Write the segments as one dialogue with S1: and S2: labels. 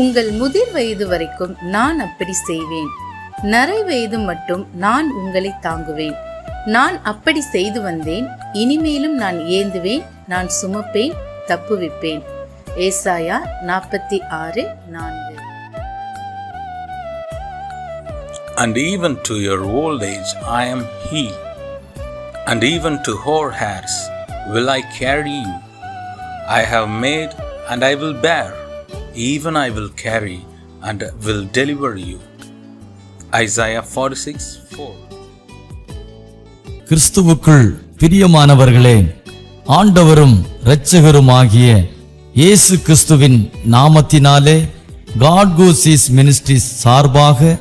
S1: உங்கள் முதிர் வயது வரைக்கும் நான் அப்படி செய்வேன். நரை வயது மட்டும் நான் உங்களை தாங்குவேன். நான் அப்படி செய்து வந்தேன், இனிமேலும் நான் ஏந்துவேன், நான் சுமப்பேன், தப்புவிப்பேன். ஏசாயா 46:4.
S2: And even to your old age I am He, and even to hoar hairs will I carry you. I have made and I will bear, even I will carry and will deliver you. Isaiah 46:4.
S3: கிறிஸ்துவுக்குள் பிரியமானவர்களே, ஆண்டவரும் இரட்சகருமாகிய இயேசு கிறிஸ்துவின் நாமத்தினாலே God கோசீஸ் ministries சார்பாக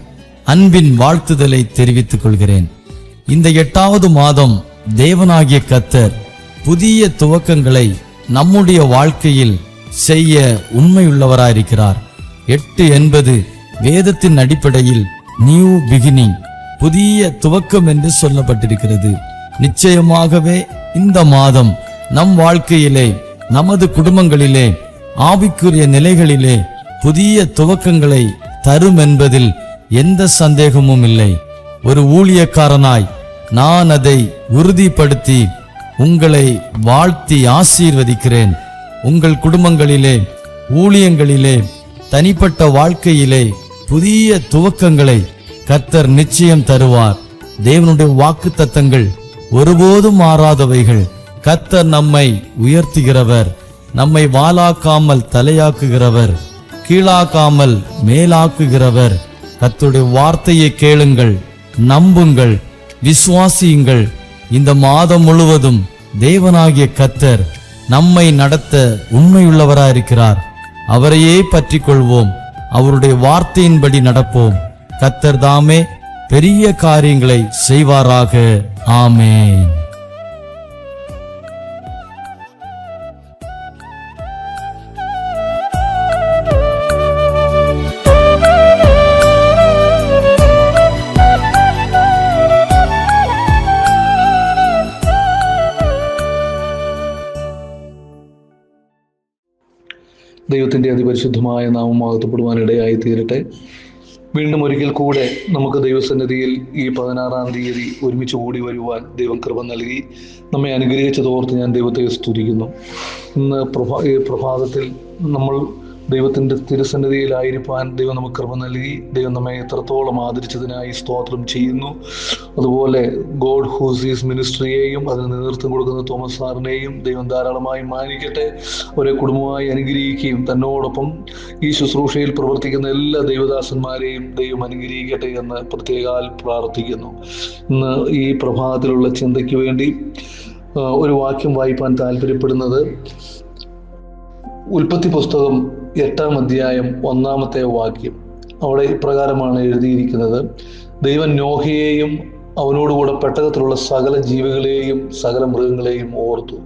S3: அன்பின் வாழ்த்துதலை தெரிவித்துக் கொள்கிறேன். இந்த 8வது மாதம் தேவனாகிய கர்த்தர் புதிய துவக்கங்களை நம்முடைய வாழ்க்கையில் செய்ய உண்மையுள்ளவராயிருக்கிறார். 8 என்பது வேதத்தின் அடிப்படையில் நியூ பிகினிங், புதிய துவக்கம் என்று சொல்லப்பட்டிருக்கிறது. நிச்சயமாகவே இந்த மாதம் நம் வாழ்க்கையிலே, நமது குடும்பங்களிலே, ஆவிக்குரிய நிலைகளிலே புதிய துவக்கங்களை தரும் என்பதில் எந்த சந்தேகமும் இல்லை. ஒரு ஊழியக்காரனாய் நான் அதை உறுதிப்படுத்தி உங்களை வாழ்த்தி ஆசீர்வதிக்கிறேன். உங்கள் குடும்பங்களிலே, ஊழியங்களிலே, தனிப்பட்ட வாழ்க்கையிலே புதிய துவக்கங்களை கர்த்தர் நிச்சயம் தருவார். தேவனுடைய வாக்குத்தத்தங்கள் ஒருபோதும் மாறாதவைகள். கர்த்தர் நம்மை உயர்த்துகிறவர், நம்மை வாலாக்காமல் தலையாக்குகிறவர், கீழாக்காமல் மேலாக்குகிறவர். கர்த்தருடைய வார்த்தையை கேளுங்கள், நம்புங்கள், விசுவாசியுங்கள். இந்த மாதம் முழுவதும் தேவனாகிய கர்த்தர் நம்மை நடத்த உண்மையுள்ளவராயிருக்கிறார். அவரையே பற்றி கொள்வோம், அவருடைய வார்த்தையின்படி நடப்போம். கர்த்தர் தாமே பெரிய காரியங்களை செய்வாராக. ஆமென்.
S4: ദൈവത്തിൻ്റെ അതിപരിശുദ്ധമായ നാമം മഹത്വപ്പെടുവാനിടയായി തീരട്ടെ. വീണ്ടും ഒരിക്കൽ കൂടെ നമുക്ക് ദൈവസന്നിധിയിൽ ഈ 16-ാം തീയതി ഒരുമിച്ച് കൂടി വരുവാൻ ദൈവം കൃപ നൽകി നമ്മെ അനുഗ്രഹിച്ചതോർത്ത് ഞാൻ ദൈവത്തെ സ്തുതിക്കുന്നു. ഇന്ന് പ്രഭാതത്തിൽ നമ്മൾ ദൈവത്തിൻ്റെ തിരുസന്നിധിയിലായിരിക്കാൻ ദൈവം നമുക്ക് കൃപ നൽകി. ദൈവം നമ്മെ എത്രത്തോളം ആദരിച്ചതിനായി സ്തോത്രം ചെയ്യുന്നു. അതുപോലെ ഗോഡ് ഹൂസീസ് മിനിസ്ട്രിയെയും അതിന് നേതൃത്വം കൊടുക്കുന്ന തോമസ് സാറിനെയും ദൈവം ധാരാളമായി മാനിക്കട്ടെ. അവരെ കുടുംബമായി അനുഗ്രഹിക്കുകയും തന്നോടൊപ്പം ഈ ശുശ്രൂഷയിൽ പ്രവർത്തിക്കുന്ന എല്ലാ ദൈവദാസന്മാരെയും ദൈവം അനുഗ്രഹിക്കട്ടെ എന്ന് പ്രത്യേകാൽ പ്രാർത്ഥിക്കുന്നു. ഇന്ന് ഈ പ്രഭാതത്തിലുള്ള ചിന്തയ്ക്ക് വേണ്ടി ഒരു വാക്യം വായിപ്പാൻ താല്പര്യപ്പെടുന്നത് ഉൽപ്പത്തി പുസ്തകം 8-ാം അധ്യായം 1-ാമത്തെ വാക്യം. അവിടെ ഇപ്രകാരമാണ് എഴുതിയിരിക്കുന്നത്: ദൈവം നോഹയെയും അവനോടുകൂടെ പെട്ടകത്തിലുള്ള സകല ജീവികളെയും സകല മൃഗങ്ങളെയും ഓർത്തു.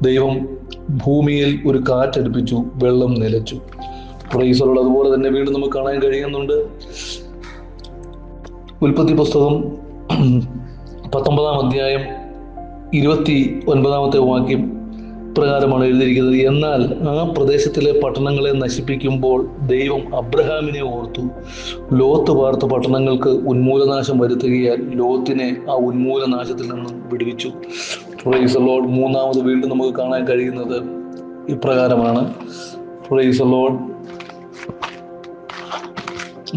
S4: ദൈവം ഭൂമിയിൽ ഒരു കാറ്റടിപ്പിച്ചു, വെള്ളം നിലച്ചു. Praise the Lord. അതുപോലെ തന്നെ വീണ്ടും നമുക്ക് കാണാൻ കഴിയുന്നുണ്ട് ഉൽപ്പത്തി പുസ്തകം 19-ാം അധ്യായം 29-ാമത്തെ വാക്യം പ്രകാരമാണ് എഴുതിയിരിക്കുന്നത്: എന്നാൽ ആ പ്രദേശത്തിലെ പട്ടണങ്ങളെ നശിപ്പിക്കുമ്പോൾ ദൈവം അബ്രഹാമിനെ ഓർത്തു. ലോത്ത് പാർത്ത പട്ടണങ്ങൾക്ക് ഉന്മൂലനാശം വരുത്തുകയാൽ ലോത്തിനെ ആ ഉന്മൂലനാശത്തിൽ നിന്നും വിടുവിച്ചു. Praise the Lord. മൂന്നാമത് വീണ്ടും നമുക്ക് കാണാൻ കഴിയുന്നത് ഇപ്രകാരമാണ്. Praise the Lord.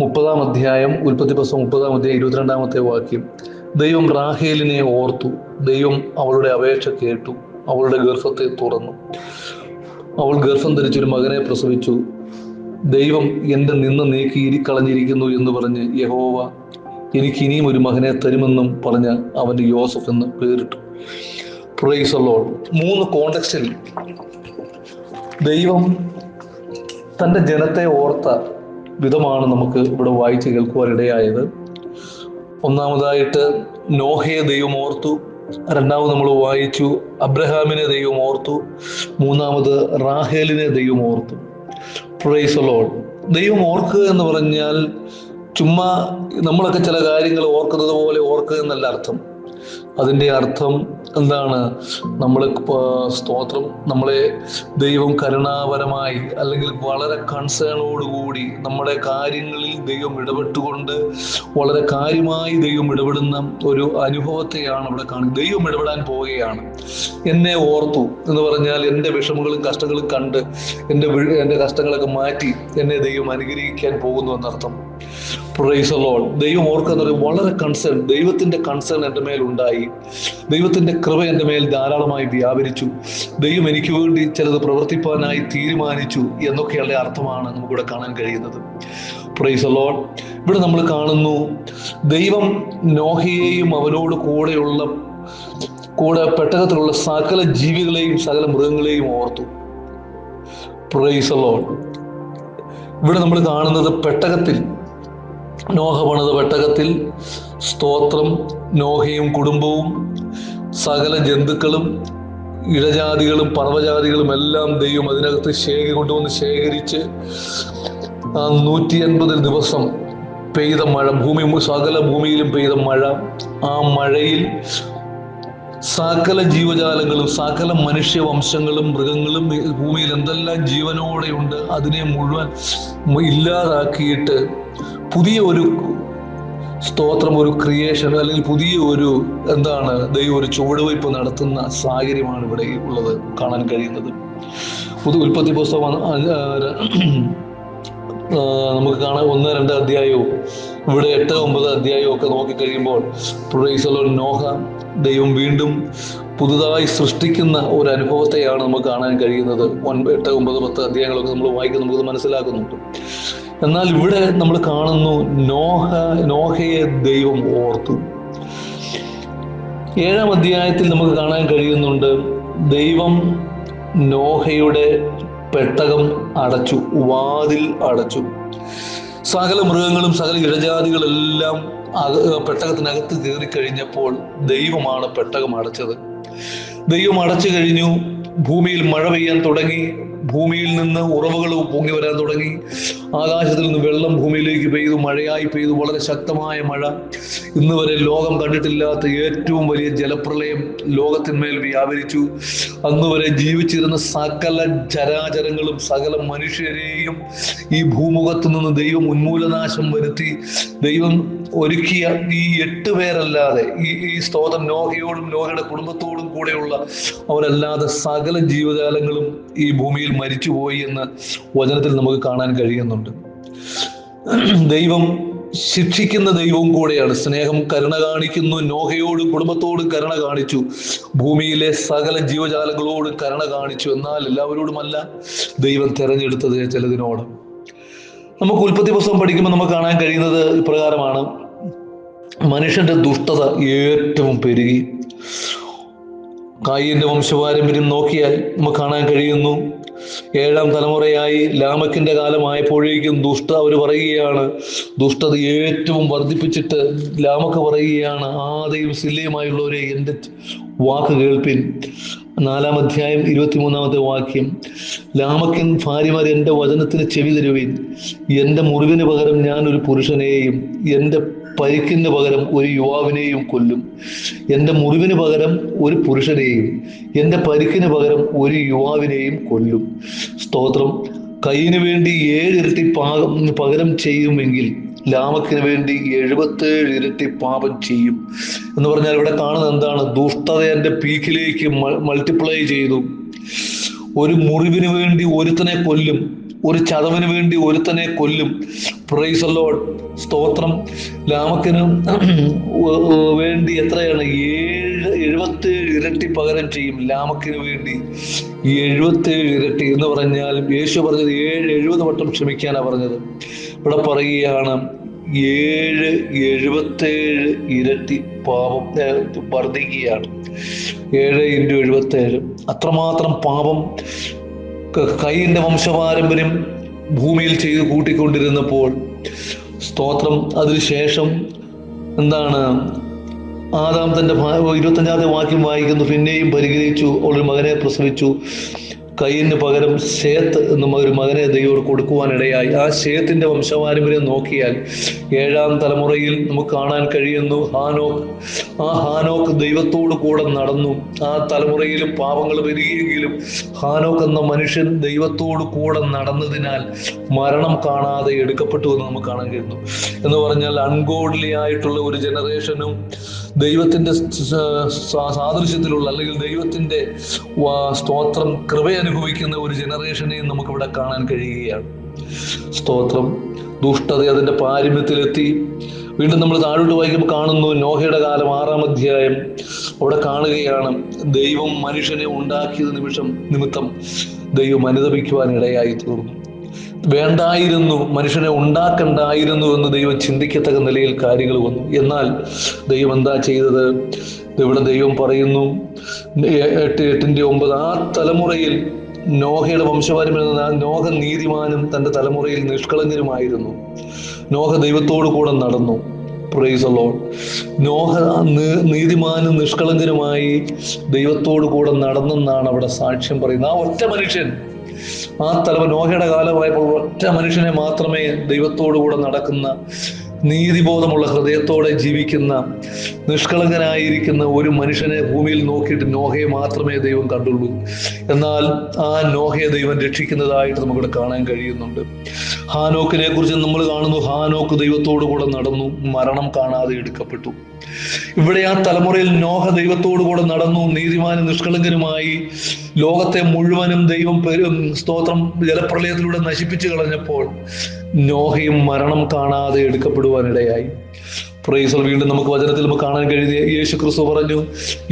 S4: 30-ാം അധ്യായം ഉൽപ്പത്തി പുസ്തകം 30-ാം അധ്യായം 22-ാമത്തെ വാക്യം: ദൈവം റാഹേലിനെ ഓർത്തു. ദൈവം അവളുടെ അപേക്ഷ കേട്ടു, അവളുടെ ഗർഭത്തെ തുറന്നു. അവൾ ഗർഭം ധരിച്ചൊരു മകനെ പ്രസവിച്ചു. ദൈവം എൻ്റെ നിന്ന് നീക്കി ഇരിക്കളഞ്ഞിരിക്കുന്നു എന്ന് പറഞ്ഞ് യഹോവ എനിക്ക് ഇനിയും ഒരു മകനെ തരുമെന്നും പറഞ്ഞ് അവന് യോസഫ് എന്ന് പേരിട്ടു. Praise the Lord. 3 കോണ്ടെക്സ്റ്റിൽ ദൈവം തൻ്റെ ജനത്തെ ഓർത്ത വിധമാണ് നമുക്ക് ഇവിടെ വായിച്ച് കേൾക്കുവാനിടയായത്. ഒന്നാമതായിട്ട് നോഹയെ ദൈവം ഓർത്തു. രണ്ടാമത് നമ്മൾ വായിച്ചു അബ്രഹാമിനെ ദൈവം ഓർത്തു. മൂന്നാമത് റാഹേലിനെ ദൈവം ഓർത്തു. Praise the Lord. ദൈവം ഓർക്കുക എന്ന് പറഞ്ഞാൽ ചുമ്മാ നമ്മളൊക്കെ ചില കാര്യങ്ങൾ ഓർക്കുന്നത് പോലെ ഓർക്കുക എന്നല്ല അർത്ഥം. അതിൻ്റെ അർത്ഥം എന്താണ് നമ്മൾ സ്തോത്രം നമ്മളെ ദൈവം കരുണാപരമായി അല്ലെങ്കിൽ വളരെ കൺസേണോടുകൂടി നമ്മുടെ കാര്യങ്ങളിൽ ദൈവം ഇടപെട്ടുകൊണ്ട് വളരെ കാര്യമായി ദൈവം ഇടപെടുന്ന ഒരു അനുഭവത്തെയാണ് ഇവിടെ കാണുന്നത്. ദൈവം ഇടപെടാൻ പോവുകയാണ്. എന്നെ ഓർത്തു എന്ന് പറഞ്ഞാൽ എൻ്റെ വിഷമങ്ങളും കഷ്ടങ്ങളും കണ്ട് എൻ്റെ കഷ്ടങ്ങളൊക്കെ മാറ്റി എന്നെ ദൈവം അനുഗ്രഹിക്കാൻ പോകുന്നു എന്നർത്ഥം. Praise the Lord. ദൈവം ഓർക്കുന്നത് വളരെ കൺസേൺ, ദൈവത്തിന്റെ കൺസേൺ എൻ്റെ മേൽ ഉണ്ടായി, ദൈവത്തിന്റെ കൃപ എൻ്റെ മേൽ ധാരാളമായി വ്യാപരിച്ചു, ദൈവം എനിക്ക് വേണ്ടി ചിലത് പ്രവർത്തിപ്പാനായി തീരുമാനിച്ചു എന്നൊക്കെയുള്ള അർത്ഥമാണ് നമുക്കിവിടെ കാണാൻ കഴിയുന്നത്. Praise the Lord. ഇവിടെ നമ്മൾ കാണുന്നു ദൈവം നോഹയെയും അവനോട് കൂടെ പെട്ടകത്തിലുള്ള സകല ജീവികളെയും സകല മൃഗങ്ങളെയും ഓർത്തു. Praise the Lord. ഇവിടെ നമ്മൾ കാണുന്നത് പെട്ടകത്തിൽ, നോഹ പണിത പെട്ടകത്തിൽ സ്തോത്രം നോഹയും കുടുംബവും സകല ജന്തുക്കളും ഇഴജാതികളും പർവ്വജാതികളും എല്ലാം ദൈവം അതിനകത്ത് കൊണ്ടുവന്ന് ശേഖരിച്ച് 180 ദിവസം പെയ്ത മഴ, സകല ഭൂമിയിലും പെയ്ത മഴ, ആ മഴയിൽ സകല ജീവജാലങ്ങളും സകല മനുഷ്യവംശങ്ങളും മൃഗങ്ങളും ഭൂമിയിൽ എന്തെല്ലാം ജീവനോടെയുണ്ട് അതിനെ മുഴുവൻ ഇല്ലാതാക്കിയിട്ട് പുതിയ ഒരു സ്തോത്രം, ഒരു ക്രിയേഷൻ അല്ലെങ്കിൽ പുതിയ ഒരു ദൈവം ഒരു ചുവടുവയ്പ് നടത്തുന്ന സാഹചര്യമാണ് ഇവിടെ ഉള്ളത് കാണാൻ കഴിയുന്നത്. ഉൽപ്പത്തി പുസ്തകം നമുക്ക് കാണാൻ 1-2 അധ്യായവും ഇവിടെ 8-9 അധ്യായവും ഒക്കെ നോക്കിക്കഴിയുമ്പോൾ പ്രൈസ് ദി ലോർഡ്, നോഹ ദൈവം വീണ്ടും പുതുതായി സൃഷ്ടിക്കുന്ന ഒരു അനുഭവത്തെയാണ് നമുക്ക് കാണാൻ കഴിയുന്നത്. 8, 9, 10 അധ്യായങ്ങളൊക്കെ നമ്മൾ വായിക്കുന്നത് നമുക്ക് മനസ്സിലാക്കുന്നുണ്ട്. എന്നാൽ ഇവിടെ നമ്മൾ കാണുന്നു നോഹയെ ദൈവം ഓർത്തു. 7-ാം അധ്യായത്തിൽ നമുക്ക് കാണാൻ കഴിയുന്നുണ്ട് ദൈവം നോഹയുടെ പെട്ടകം അടച്ചു, വാതിൽ അടച്ചു. സകല മൃഗങ്ങളും സകല ഇഴജാതികളെല്ലാം പെട്ടകത്തിനകത്ത് കയറി കഴിഞ്ഞപ്പോൾ ദൈവമാണ് പെട്ടകം അടച്ചത്. ദൈവം അടച്ചു കഴിഞ്ഞു. ഭൂമിയിൽ മഴ പെയ്യാൻ തുടങ്ങി, ഭൂമിയിൽ നിന്ന് ഉറവുകൾ പൊങ്ങി വരാൻ തുടങ്ങി, ആകാശത്തിൽ നിന്ന് വെള്ളം ഭൂമിയിലേക്ക് പെയ്തു, മഴയായി പെയ്തു, വളരെ ശക്തമായ മഴ. ഇന്ന് വരെ ലോകം കണ്ടിട്ടില്ലാത്ത ഏറ്റവും വലിയ ജലപ്രളയം ലോകത്തിന്മേൽ വ്യാപരിച്ചു. അന്ന് വരെ ജീവിച്ചിരുന്ന സകല ചരാചരങ്ങളും സകല മനുഷ്യരെയും ഈ ഭൂമുഖത്തു നിന്ന് ദൈവം ഉന്മൂലനാശം വരുത്തി. ദൈവം ഒരുക്കിയ ഈ 8 പേരല്ലാതെ ഈ സ്തോത്രം നോഹയോടും നോഹയുടെ കുടുംബത്തോടും കൂടെയുള്ള അവരല്ലാതെ സകല ജീവജാലങ്ങളും ഈ ഭൂമിയിൽ മരിച്ചുപോയി എന്ന് വചനത്തിൽ നമുക്ക് കാണാൻ കഴിയുന്നുണ്ട്. ദൈവം ശിക്ഷിക്കുന്ന ദൈവവും കൂടെയാണ്. സ്നേഹം കരുണ കാണിക്കുന്നു. നോഹയോടും കുടുംബത്തോടും കരുണ കാണിച്ചു, ഭൂമിയിലെ സകല ജീവജാലങ്ങളോടും കരുണ കാണിച്ചു. എന്നാൽ എല്ലാവരോടുമല്ല, ദൈവം തെരഞ്ഞെടുത്തത് ചിലതിനോട്. നമുക്ക് ഉൽപ്പത്തി പുസ്തകം പഠിക്കുമ്പോൾ നമുക്ക് കാണാൻ കഴിയുന്നത് ഇപ്രകാരമാണ്. മനുഷ്യന്റെ ദുഷ്ടത ഏറ്റവും പെരുകി. കായീന്റെ വംശപാരമ്പര്യം നോക്കിയാൽ നമുക്ക് കാണാൻ കഴിയുന്നു 7-ാം തലമുറയായി ലാമക്കിന്റെ കാലമായപ്പോഴേക്കും അവർ പറയുകയാണ്, ദുഷ്ടത ഏറ്റവും വർദ്ധിപ്പിച്ചിട്ട് ലാമക്ക് പറയുകയാണ്, ആദയും സില്ലയുമായുള്ളവരെ എൻ്റെ വാക്ക് കേൾപ്പിൻ. 4-ാം അധ്യായം 23-ാമത്തെ വാക്യം, ലാമക്കൻ ഭാര്യമാർ എൻ്റെ വചനത്തിന് ചെവി തരുവിൻ. എൻ്റെ മുറിവിന് പകരം ഞാൻ ഒരു പുരുഷനെയും എൻ്റെ പരിക്കിന് പകരം ഒരു യുവാവിനെയും കൊല്ലും. എൻ്റെ മുറിവിന് പകരം ഒരു പുരുഷനെയും എൻ്റെ പരിക്കിന് പകരം ഒരു യുവാവിനെയും കൊല്ലും. സ്തോത്രം. കയ്യിന് വേണ്ടി 7 ഇരട്ടി പകരം ചെയ്യുമെങ്കിൽ ലാമക്കിന് വേണ്ടി 77 ഇരട്ടി പാപം ചെയ്യും എന്ന് പറഞ്ഞാൽ ഇവിടെ കാണുന്നത് എന്താണ്? ദുഷ്ടത എൻ്റെ പീക്കിലേക്ക് മൾട്ടിപ്ലൈ ചെയ്തു. ഒരു മുറിവിന് വേണ്ടി ഒരുത്തനെ കൊല്ലും, ഒരു ചതവിന് വേണ്ടി ഒരുത്തനെ കൊല്ലും. Praise the Lord. സ്തോത്രം. ലാമക്കിന് വേണ്ടി എത്രയാണ്? 77 ഇരട്ടി പകരം ചെയ്യും. ലാമക്കിന് വേണ്ടി 77 ഇരട്ടി എന്ന് പറഞ്ഞാൽ യേശു പറഞ്ഞത് 70 വട്ടം ക്ഷമിക്കാനാണ് പറഞ്ഞത്. ഇവിടെ പറയുകയാണ് 77 ഇരട്ടി പാപം വർദ്ധിക്കുകയാണ്. 7 × 77. അത്രമാത്രം പാപം കയ്യിന്റെ വംശപാരമ്പര്യം ഭൂമിയിൽ ചെയ്ത് കൂട്ടിക്കൊണ്ടിരുന്നപ്പോൾ സ്തോത്രം. അതിനുശേഷം എന്താണ്? ആദാം തന്റെ 25-ാമത്തെ വാക്യം വായിക്കുന്നു, പിന്നെയും പരിഗ്രഹിച്ചു, അവളൊരു മകനെ പ്രസവിച്ചു. കയീന് പകരം ശേത്ത് എന്ന ഒരു മകനെ ദൈവം കൊടുക്കുവാനിടയായി. ആ ശേത്തിന്റെ വംശപാരമ്പര്യം നോക്കിയാൽ 7-ാം തലമുറയിൽ നമുക്ക് കാണാൻ കഴിയുന്നു ഹാനോക്ക്. ആ ഹാനോക്ക് ദൈവത്തോട് കൂടെ നടന്നു. ആ തലമുറയിലും പാപങ്ങൾ വരികയെങ്കിലും ഹാനോക്ക് എന്ന മനുഷ്യൻ ദൈവത്തോട് കൂടെ നടന്നതിനാൽ മരണം കാണാതെ എടുക്കപ്പെട്ടു എന്ന് നമുക്ക് കാണാൻ കഴിയുന്നു. എന്ന് പറഞ്ഞാൽ അൺഗോഡ്ലി ആയിട്ടുള്ള ഒരു ജനറേഷനും ദൈവത്തിന്റെ സാദൃശ്യത്തിലുള്ള അല്ലെങ്കിൽ ദൈവത്തിന്റെ സ്തോത്രം കൃപ അനുഭവിക്കുന്ന ഒരു ജനറേഷനെയും നമുക്കിവിടെ കാണാൻ കഴിയുകയാണ്. സ്തോത്രം. ദുഷ്ടത അതിന്റെ പാരമ്യത്തിലെത്തി. വീണ്ടും നമ്മൾ താഴോട്ട് വായിക്കുമ്പോൾ കാണുന്നു നോഹയുടെ കാലം 6-ാം അധ്യായം. അവിടെ കാണുകയാണ് ദൈവം മനുഷ്യനെ ഉണ്ടാക്കിയത് നിമിത്തം ദൈവം അനുതപിക്കുവാൻ ഇടയായി തീർന്നു. വേണ്ടായിരുന്നു, മനുഷ്യനെ ഉണ്ടാക്കണ്ടായിരുന്നു എന്ന് ദൈവം ചിന്തിക്കത്തക്ക നിലയിൽ കാര്യങ്ങൾ വന്നു. എന്നാൽ ദൈവം എന്താ ചെയ്തത്? ഇവിടെ ദൈവം പറയുന്നു 8:9 ആ തലമുറയിൽ നോഹയുടെ വംശപാരമ്പര്യം നോഹ നീതിമാനും തൻ്റെ തലമുറയിൽ നിഷ്കളങ്കനുമായിരുന്നു. നോഹ ദൈവത്തോടു കൂടെ നടന്നു. Praise the Lord. നോഹ നീതിമാനും നിഷ്കളങ്കനുമായി ദൈവത്തോടു കൂടെ നടന്നെന്നാണ് അവിടെ സാക്ഷ്യം പറയുന്നത്. ആ ഒറ്റ മനുഷ്യൻ, ആ നോഹയുടെ കാലമായപ്പോൾ ഒറ്റ മനുഷ്യനെ മാത്രമേ ദൈവത്തോടു കൂടെ നടക്കുന്ന, നീതിബോധമുള്ള ഹൃദയത്തോടെ ജീവിക്കുന്ന, നിഷ്കളങ്കനായിരിക്കുന്ന ഒരു മനുഷ്യനെ ഭൂമിയിൽ നോക്കിയിട്ട് നോഹയെ മാത്രമേ ദൈവം കണ്ടുള്ളൂ. എന്നാൽ ആ നോഹയെ ദൈവം രക്ഷിക്കുന്നതായിട്ട് നമുക്കിവിടെ കാണാൻ കഴിയുന്നുണ്ട്. ഹാനോക്കിനെ കുറിച്ച് നമ്മൾ കാണുന്നു, ഹാനോക്ക് ദൈവത്തോടു കൂടെ നടന്നു, മരണം കാണാതെ എടുക്കപ്പെട്ടു. ഇവിടെ ആ തലമുറയിൽ നോഹ ദൈവത്തോടു കൂടെ നടന്നു, നീതിമാനും നിഷ്കളങ്കനുമായി ലോകത്തെ മുഴുവനും ദൈവം സ്തോത്രം ജലപ്രളയത്തിലൂടെ നശിപ്പിച്ചു കളഞ്ഞപ്പോൾ നോഹയും മരണം കാണാതെ എടുക്കപ്പെടുവാനിടയായി. പ്രൈസ്. വീണ്ടും നമുക്ക് വചനത്തിൽ നമുക്ക് കാണാൻ കഴിയുന്ന യേശു ക്രിസ്തു പറഞ്ഞു,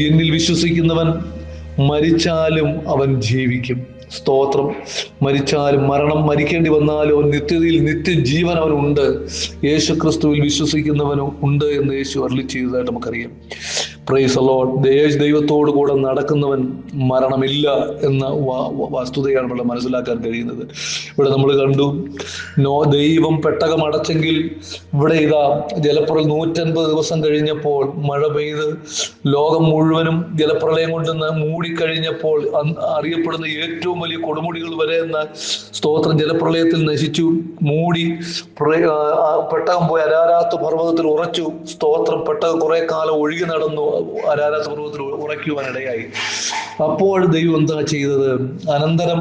S4: എന്നിൽ വിശ്വസിക്കുന്നവൻ മരിച്ചാലും അവൻ ജീവിക്കും. സ്തോത്രം. മരിച്ചാലും മരിക്കേണ്ടി വന്നാലും അവൻ നിത്യതയിൽ നിത്യജീവൻ അവനുണ്ട്. യേശു ക്രിസ്തുവിൽ വിശ്വസിക്കുന്നവനും ഉണ്ട് എന്ന് യേശു അരുളി ചെയ്തതായിട്ട് നമുക്കറിയാം. Praise the Lord. ദൈവത്തോടു കൂടെ നടക്കുന്നവൻ മരണമില്ല എന്ന വസ്തുതയാണ് ഇവിടെ മനസ്സിലാക്കാൻ കഴിയുന്നത്. ഇവിടെ നമ്മൾ കണ്ടു ദൈവം പെട്ടകം അടച്ചെങ്കിൽ ഇവിടെ ഇതാ ജലപ്രളയം 150 ദിവസം കഴിഞ്ഞപ്പോൾ മഴ പെയ്ത് ലോകം മുഴുവനും ജലപ്രളയം കൊണ്ട് മൂടിക്കഴിഞ്ഞപ്പോൾ അറിയപ്പെടുന്ന ഏറ്റവും വലിയ കൊടുമുടികൾ വരെ എന്ന സ്തോത്രം ജലപ്രളയത്തിൽ നശിച്ചു. മൂടി പെട്ടകം പോയി അരാരാത്ത് പർവ്വതത്തിൽ ഉറച്ചു. സ്തോത്രം. പെട്ടകം കുറെ കാലം ഒഴുകി നടന്നു അരാരാത്ത് പർവ്വതത്തിൽ ഉറയ്ക്കുവാനിടയായി. അപ്പോൾ ദൈവം എന്താ ചെയ്തത്? അനന്തരം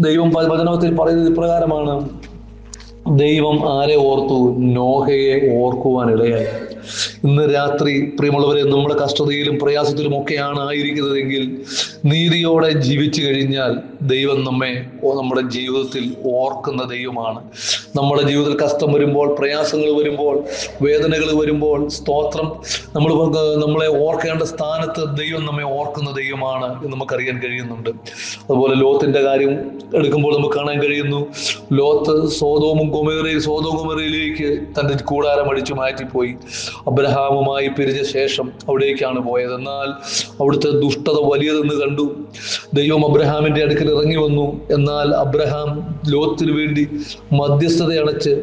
S4: ദൈവം വചനത്തിൽ പറയുന്നത് ഇപ്രകാരമാണ്, ദൈവം ആരെ ഓർത്തു? നോഹയെ ഓർക്കുവാനിടയായി. ഇന്ന് രാത്രി പ്രിയമുള്ളവരെ, നമ്മുടെ കഷ്ടതയിലും പ്രയാസത്തിലും ഒക്കെയാണ് ആയിരിക്കുന്നതെങ്കിൽ നീതിയോടെ ജീവിച്ചു കഴിഞ്ഞാൽ ദൈവം നമ്മുടെ ജീവിതത്തിൽ ഓർക്കുന്ന ദൈവമാണ്. നമ്മുടെ ജീവിതത്തിൽ കഷ്ടം വരുമ്പോൾ, പ്രയാസങ്ങൾ വരുമ്പോൾ, വേദനകൾ വരുമ്പോൾ, സ്തോത്രം, നമ്മളെ ഓർക്കേണ്ട സ്ഥാനത്ത് ദൈവം നമ്മെ ഓർക്കുന്ന ദൈവമാണ് എന്ന് നമുക്കറിയാൻ കഴിയുന്നുണ്ട്. അതുപോലെ ലോത്തിന്റെ കാര്യം എടുക്കുമ്പോൾ നമുക്ക് കാണാൻ കഴിയുന്നു, ലോത്ത് സോദോം ഗൊമോറയിലേക്ക് തന്റെ കൂടാരം അടിച്ചു മാറ്റിപ്പോയി. അബ്രഹാമുമായി പിരിഞ്ഞ ശേഷം അവിടേക്കാണ് പോയത്. എന്നാൽ അവിടുത്തെ ദുഷ്ടത വലിയതെന്ന് കണ്ടു. ദൈവം അബ്രഹാമിന്റെ അടുക്കൽ ഇറങ്ങി വന്നു. എന്നാൽ അബ്രഹാം ലോത്തിന് വേണ്ടി മധ്യസ്ഥത അടച്ച്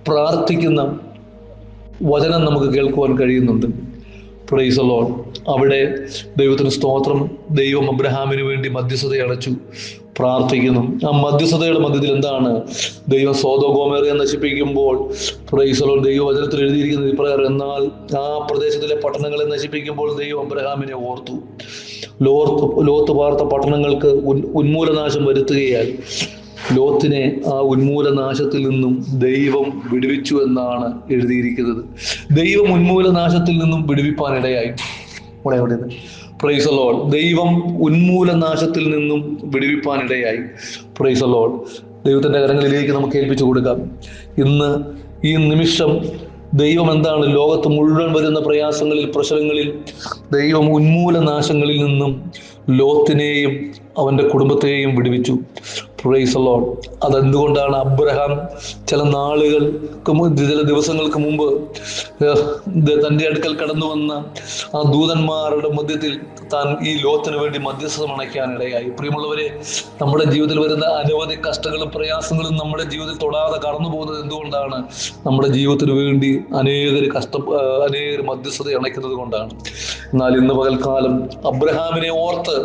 S4: പ്രാർത്ഥിക്കുന്ന വചനം നമുക്ക് കേൾക്കുവാൻ കഴിയുന്നുണ്ട്. Praise the Lord. അവിടെ ദൈവത്തിന് സ്തോത്രം. ദൈവം അബ്രഹാമിന് വേണ്ടി മധ്യസ്ഥത അടച്ചു പ്രാർത്ഥിക്കുന്നു. ആ മധ്യസ്ഥതയുടെ മധ്യത്തിൽ എന്താണ്? ദൈവം സോദോം ഗൊമോറയെ നശിപ്പിക്കുമ്പോൾ പ്രൈസ് ദി ലോർഡ് ദൈവവചനത്തിൽ എഴുതിയിരിക്കുന്നത് ഇപ്രകാരം, എന്നാൽ ആ പ്രദേശത്തിലെ പട്ടണങ്ങളെ നശിപ്പിക്കുമ്പോൾ ദൈവം അബ്രഹാമിനെ ഓർത്തു. ലോത്ത് പാർത്ത പട്ടണങ്ങൾക്ക് ഉന്മൂലനാശം വരുത്തുകയാൽ ലോത്തിനെ ആ ഉന്മൂലനാശത്തിൽ നിന്നും ദൈവം വിടുവിച്ചു എന്നാണ് എഴുതിയിരിക്കുന്നത്. ദൈവം ഉന്മൂലനാശത്തിൽ നിന്നും വിടുവിപ്പാനിടയായി. Praise the Lord. ദൈവം ഉന്മൂലനാശത്തിൽ നിന്നും വിടുവിപ്പാനിടയായി. Praise the Lord. ദൈവത്തിന്റെ കരങ്ങളിലേക്ക് നമുക്ക് ഏൽപ്പിച്ചു കൊടുക്കാം. ഇന്ന് ഈ നിമിഷം ദൈവം എന്താണ്? ലോകത്ത് മുഴുവൻ വരുന്ന പ്രയാസങ്ങളിൽ, പ്രശ്നങ്ങളിൽ ദൈവം ഉന്മൂലനാശങ്ങളിൽ നിന്നും ലോത്തിനെയും അവന്റെ കുടുംബത്തെയും വിടുവിച്ചു. Praise the Lord. അതെന്തുകൊണ്ടാണ്? അബ്രഹാം ചില ദിവസങ്ങൾക്ക് മുമ്പ് തൻ്റെ അടുക്കൽ കടന്നു വന്ന ആ ദൂതന്മാരുടെ മധ്യത്തിൽ താൻ ഈ ലോത്തിന് വേണ്ടി മധ്യസ്ഥത അണയ്ക്കാനിടയായി. പ്രിയമുള്ളവരെ, നമ്മുടെ ജീവിതത്തിൽ വരുന്ന അനവധി കഷ്ടങ്ങളും പ്രയാസങ്ങളും നമ്മുടെ ജീവിതത്തിൽ തൊടാതെ കടന്നു പോകുന്നത് എന്തുകൊണ്ടാണ്? നമ്മുടെ ജീവിതത്തിന് വേണ്ടി അനേകർ മധ്യസ്ഥത അണയ്ക്കുന്നത് കൊണ്ടാണ്. എന്നാൽ ഇന്ന് പകൽക്കാലം അബ്രഹാമിനെ ഓർത്ത്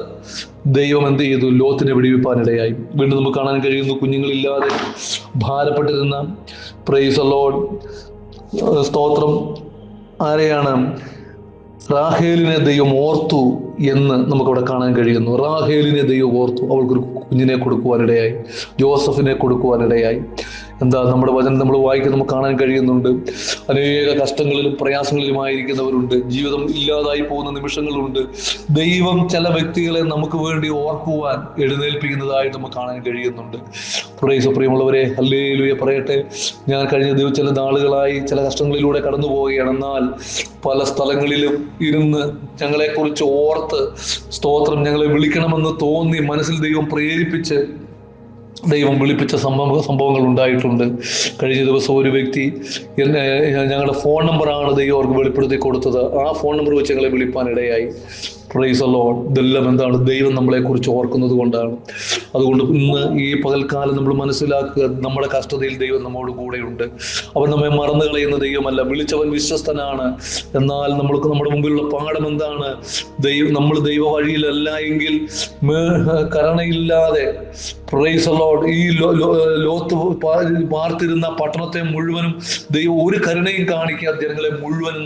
S4: ദൈവം എന്ത് ചെയ്തു? ലോത്തിനെ വിടുവിപ്പാനിടയായി. വീണ്ടും നമുക്ക് കാണാൻ കഴിയുന്നു, കുഞ്ഞുങ്ങളില്ലാതെ ഭാരപ്പെട്ടിരുന്ന, പ്രൈസ് ദി ലോർഡ്, സ്തോത്രം, ആരെയാണ്? റാഹേലിനെ ദൈവം ഓർത്തു എന്ന് നമുക്കവിടെ കാണാൻ കഴിയുന്നു. റാഹേലിനെ ദൈവം ഓർത്തു, അവൾക്കൊരു കുഞ്ഞിനെ കൊടുക്കുവാനിടയായി, ജോസഫിനെ കൊടുക്കുവാനിടയായി. എന്താ നമ്മുടെ വചനം നമ്മൾ വായിക്കാൻ നമുക്ക് കാണാൻ കഴിയുന്നുണ്ട്. അനേക കഷ്ടങ്ങളിലും പ്രയാസങ്ങളിലുമായിരിക്കുന്നവരുണ്ട്, ജീവിതം ഇല്ലാതായി പോകുന്ന നിമിഷങ്ങളുണ്ട്. ദൈവം ചില വ്യക്തികളെ നമുക്ക് വേണ്ടി ഓർക്കുവാൻ എഴുന്നേൽപ്പിക്കുന്നതായിട്ട് നമുക്ക് കാണാൻ കഴിയുന്നുണ്ട്. പ്രിയമുള്ളവരെ, ഹല്ലേലൂയ പറയട്ടെ. ഞാൻ കഴിഞ്ഞ ചില നാളുകളായി ചില കഷ്ടങ്ങളിലൂടെ കടന്നു പോവുകയാണ്. എന്നാൽ പല സ്ഥലങ്ങളിലും ഇരുന്ന് ഞങ്ങളെക്കുറിച്ച് ഓർത്ത്, സ്തോത്രം, ഞങ്ങളെ വിളിക്കണമെന്ന് തോന്നി മനസ്സിൽ ദൈവം പ്രേരിപ്പിച്ച് ദൈവം വിളിപ്പിച്ച സംഭവങ്ങൾ ഉണ്ടായിട്ടുണ്ട്. കഴിഞ്ഞ ദിവസം ഒരു വ്യക്തി ഞങ്ങളുടെ ഫോൺ നമ്പറാണ് ദൈവം അവർക്ക് വെളിപ്പെടുത്തി കൊടുത്തത്. ആ ഫോൺ നമ്പർ വെച്ച് ഞങ്ങളെ വിളിപ്പാനിടയായി. Praise the Lord. ഇതെല്ലാം എന്താണ്? ദൈവം നമ്മളെക്കുറിച്ച് ഓർക്കുന്നത് കൊണ്ടാണ്. അതുകൊണ്ട് ഇന്ന് ഈ പകൽക്കാലം നമ്മൾ മനസ്സിലാക്കുക, നമ്മുടെ കഷ്ടതയിൽ ദൈവം നമ്മോട് കൂടെയുണ്ട്. അവൻ നമ്മെ മറന്നു കളയുന്ന ദൈവമല്ല. വിളിച്ചവൻ വിശ്വസ്തനാണ്. എന്നാൽ നമ്മൾക്ക് നമ്മുടെ മുമ്പിലുള്ള പാഠം എന്താണ്? നമ്മൾ ദൈവ വഴിയിലല്ല എങ്കിൽ കരുണയില്ലാതെ, പ്രൈസ് ദി ലോർഡ്, ഈ ലോത്ത് പാർത്തിരുന്ന പട്ടണത്തെ മുഴുവനും ദൈവം ഒരു കരുണയും കാണിക്കാതെ ജനങ്ങളെ മുഴുവനും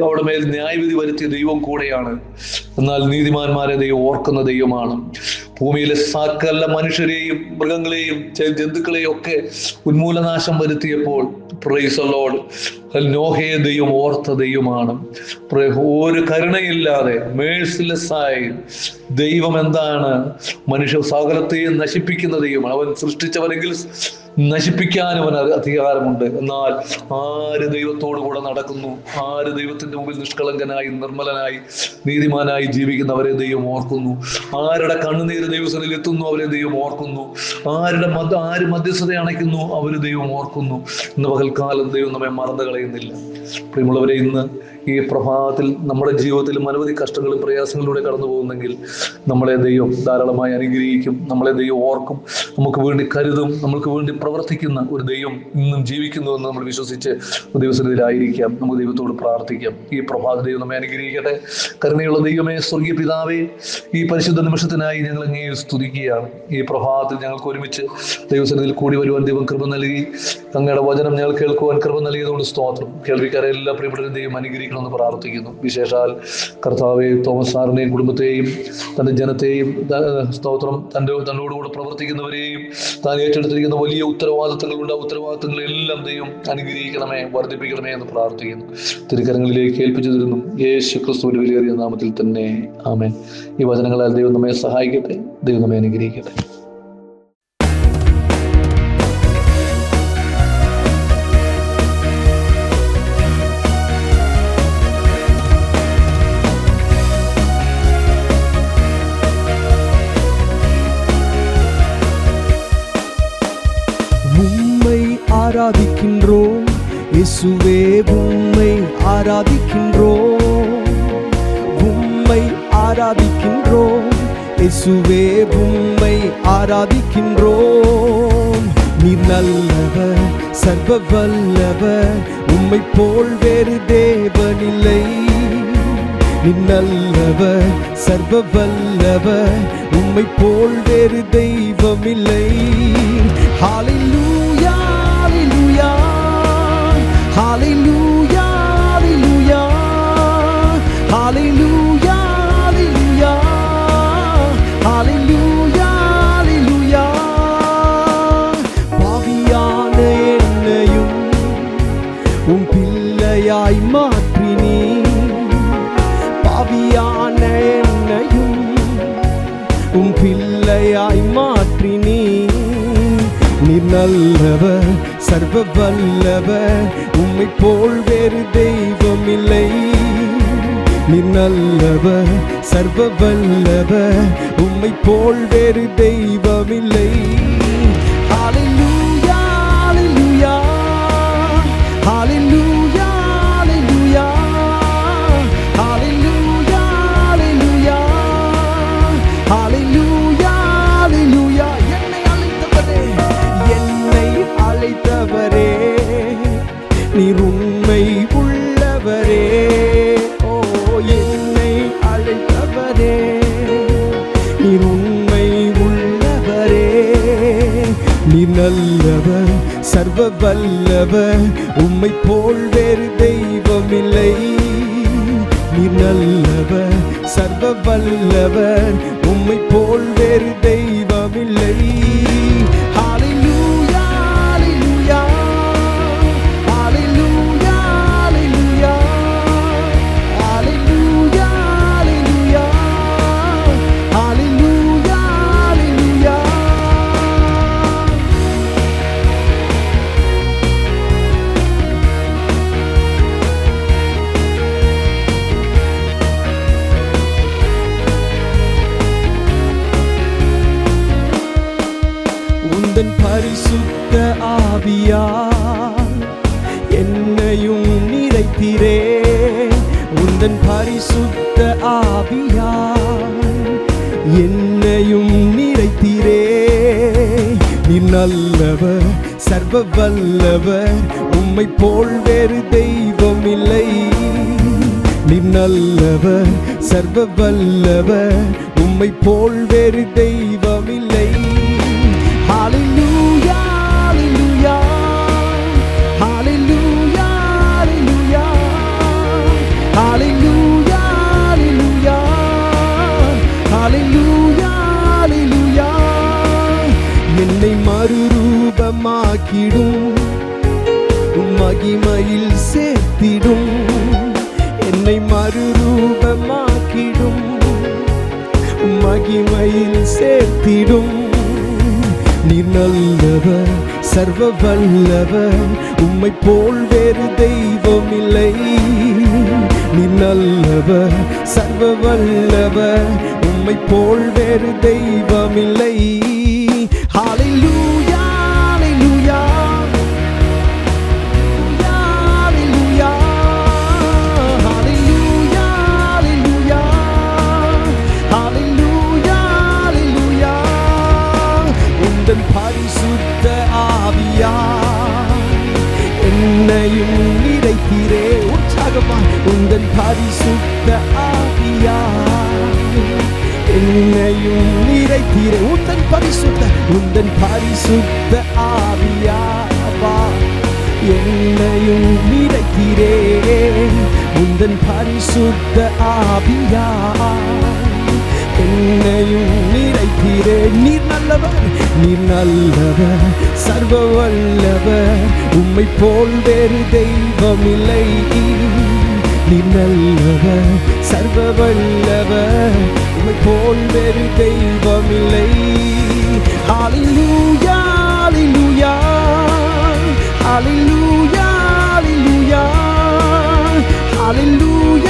S4: അവിടെ മേൽ ന്യായവിധി വരുത്തിയ ദൈവം കൂടെയാണ്. എന്നാൽ നീതിമാന്മാരെ ദൈവം ഓർക്കുന്ന ദൈവമാണ്. ഭൂമിയിലെ സകല മനുഷ്യരെയും മൃഗങ്ങളെയും ജന്തുക്കളെയും ഒക്കെ ഉന്മൂലനാശം വരുത്തിയപ്പോൾ, പ്രൈസ് ദി ലോർഡ്, നോഹയെ ദൈവം ഓർത്ത ദൈവമാണ്. ഒരു കരുണയില്ലാതെ, മേഴ്സിലെസ് ആയി ദൈവം എന്താണ്? മനുഷ്യ സകലത്തെയും നശിപ്പിക്കുന്ന ദൈവമാണ്. അവൻ സൃഷ്ടിച്ചവനെങ്കിൽ നശിപ്പിക്കാനും അവന് അധികാരമുണ്ട്. എന്നാൽ ആര് ദൈവത്തോടു കൂടെ നടക്കുന്നു, ആര് ദൈവത്തിന്റെ മുമ്പിൽ നിഷ്കളങ്കനായി, നിർമ്മലനായി, നീതിമാനായി ജീവിക്കുന്നവരെ ദൈവം ഓർക്കുന്നു. ആരുടെ കണ്ണുനീര് ദൈവസന്നിധിയിൽ എത്തുന്നു, അവരെ ദൈവം ഓർക്കുന്നു. ആര് മധ്യസ്ഥത അണയ്ക്കുന്നു, അവര് ദൈവം ഓർക്കുന്നു. ഇന്ന് പകൽക്കാലം ദൈവം നമ്മെ മറന്നു കളയുന്നില്ല. പ്രിയമുള്ളവരെ, ഇന്ന് ഈ പ്രഭാതത്തിൽ നമ്മുടെ ജീവിതത്തിലും അനവധി കഷ്ടങ്ങളും പ്രയാസങ്ങളിലൂടെ കടന്നു പോകുന്നെങ്കിൽ നമ്മളെ ദൈവം ധാരാളമായി അനുഗ്രഹിക്കും. നമ്മളെ ദൈവം ഓർക്കും, നമുക്ക് വേണ്ടി കരുതും, നമുക്ക് വേണ്ടി പ്രവർത്തിക്കുന്ന ഒരു ദൈവം ഇന്നും ജീവിക്കുന്നുവെന്ന് നമ്മൾ വിശ്വസിച്ച് ദൈവസന്നിധിയിലായിരിക്കാം. നമുക്ക് ദൈവത്തോട് പ്രാർത്ഥിക്കാം. ഈ പ്രഭാത ദൈവം നമ്മെ അനുഗ്രഹിക്കട്ടെ. കരുണയുള്ള ദൈവമേ, സ്വർഗീയ പിതാവേ, ഈ പരിശുദ്ധ നിമിഷത്തിനായി ഞങ്ങൾ അങ്ങേ സ്തുതിക്കുകയാണ്. ഈ പ്രഭാതത്തിൽ ഞങ്ങൾക്ക് ഒരുമിച്ച് ദൈവസന്നിധിയിൽ കൂടി വരുവാൻ ദൈവം കൃപ നൽകി. അങ്ങയുടെ വചനം ഞങ്ങൾ കേൾക്കുവാൻ കൃപ നൽകിയതുകൊണ്ട് സ്തോത്രം. കേൾവിക്കാരെ എല്ലാ പ്രിയപ്പെട്ടവരും ദൈവം അനുഗ്രഹിക്കണമെന്ന് പ്രാർത്ഥിക്കുന്നു. വിശേഷാൽ കർത്താവെ, തോമസ് സാറിനെയും കുടുംബത്തെയും തൻ്റെ ജനത്തെയും, സ്തോത്രം, തന്നോടുകൂടെ പ്രവർത്തിക്കുന്നവരെയും താൻ ഏറ്റെടുത്തിരിക്കുന്ന വലിയ ഉത്തരവാദിത്തങ്ങളുണ്ട്. ആ ഉത്തരവാദിത്തങ്ങളെല്ലാം ദൈവം അനുഗ്രഹിക്കണമേ, വർദ്ധിപ്പിക്കണമേ എന്ന് പ്രാർത്ഥിക്കുന്നു. തിരുക്കരങ്ങളിലേക്ക് ഏൽപ്പിച്ചു തരുന്നു യേശു ക്രിസ്തുവിന്റെ വിലയേറിയ നാമത്തിൽ തന്നെ. ആമേൻ. ഈ വചനങ്ങളാൽ ദൈവം നമ്മെ സഹായിക്കട്ടെ. ദൈവം നമ്മെ അനുഗ്രഹിക്കട്ടെ.
S5: ஆராதிக்கின்றோம் இயேசுவே, உம்மை ஆராதிக்கின்றோம், உம்மை ஆராதிக்கின்றோம் இயேசுவே, உம்மை ஆராதிக்கின்றோம். நீர் நல்லவர், சர்வ வல்லவர், உம்மை போல் வேறு தேவனில்லை. நீர் நல்லவர், சர்வ வல்லவர், உம்மை போல் வேறு தெய்வமில்லை. ஹalleluya, ஹalleluya, ஹalleluya, ஹalleluya, ஹalleluya, ஹalleluya, ஹalleluya. பாவியான என்னையும் உம் பிள்ளையாய் மாற்றினீ, பாவியான என்னையும் உம் பிள்ளையாய் மாற்றினீ. நீர் நல்லவர், சர்வ வல்லவர், உம்மை போல் வேறு தெய்வமில்லை. நீர் நல்லவர், சர்வ வல்லவர், உம்மை போல் வேறு தெய்வமில்லை. ஹalleluya, ஹalleluya, ஹalleluya, ஹalleluya, ஹalleluya, ஹalleluya, ஹalleluya. என்னை அழைத்தவரே, நீர் உண்மை உள்ளவரே. ஓ, என்னை அழைத்தவரே, நீ நல்லவர் சர்வ வல்லவர், உம்மை போல் வேறு தெய்வமில்லை. நீ நல்லவர் சர்வ வல்லவர், உம்மை போல் வேறு தெய்வமில்லை. ஹalleluya ஹalleluya ஹalleluya ஹalleluya ஹalleluya ஹalleluya ஹalleluya. உந்தன் பரிசுத்த ஆவியால் என்னையும் நிறைத்திரே. உந்தன் பரிசுத்த ஆவியால் என்னையும் நிறைத்திரே. நீ நல்லவர் சர்வ வல்லவர், உம்மை போல் வேறு தெய்வமில்லை. நீ நல்லவர் சர்வ வல்லவர், உம்மை போல் வேறு தெய்வமில்லை. Hallelujah, hallelujah, hallelujah, hallelujah, hallelujah, hallelujah, hallelujah. என்னை மறுரூபமாக்கிடும், மகிமையில் சேர்த்திடும். என்னை மறுரூபமாக்கிடும், மகிமையில் சேர்த்திடும். நீ நல்லவர் சர்வ வல்லவர், உம்மை போல் வேறு தெய்வமில்லை. நீ நல்லவர் சர்வ வல்லவர், உம்மை போல் வேறு தெய்வமில்லை. ஹalleluya ஹalleluya ஹalleluya ஹalleluya ஹalleluya ஹalleluya. உந்தன் பரிசுத்த ஆவியால் என்னையும் நிறைத்திரே. உற்சாகமா உந்தன் பரிசுத்த ஆவியால் என்னையும் நிறைத்திரே. உந்தன் பரிசுத்த ஆவியாவா என்னையும் நிறைத்திரே. உந்தன் பரிசுத்த ஆவியால் என்னையும் நிறைத்திரே. நீர் நல்லவர் நீர் நல்லவர் சர்வ வல்லவர், உம்மை போல் வேறு தெய்வமில்லை. நீர் நல்லவர் சர்வ வல்லவர், உம்மை போல் வேறு தெய்வமில்லை. ஹalleluya ஹalleluya ஹalleluya ஹalleluya ஹalleluya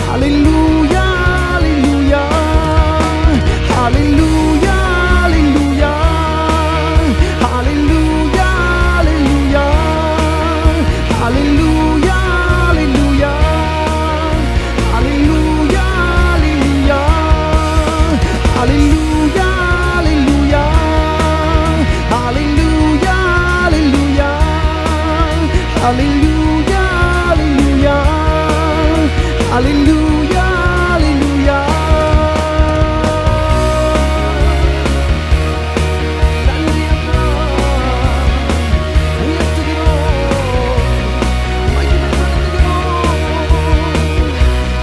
S5: hallelujah hallelujah hallelujah hallelujah hallelujah hallelujah hallelujah hallelujah hallelujah hallelujah hallelujah hallelujah hallelujah hallelujah hallelujah. நன்றி அப்பா, உயர்த்துகிறோம், மகிமைப்படுத்துகிறோம்.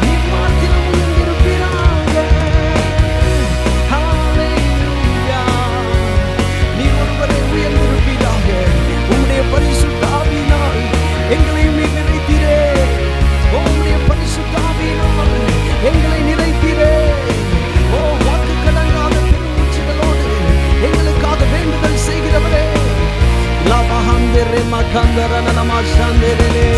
S5: நீர் மாத்திரம் உயர்ந்திருப்பீராக. ஹalleluya. நீர் ஒருவரே உயர்ந்திருப்பீராக. உம்முடைய பரிசுத்த ஆவியினால் எங்களையும் நீர் நிறைத்தீரே. உம்முடைய பரிசுத்த ஆவியினால் எங்களை நிறைத்தீரே. ஓ வாக்கு கடங்காத பெருமூச்சுகளோடு எங்களுக்காக வேண்டுதல் செய்கிறவரே. லபஹந்தரே மகந்தரன நம சந்தரே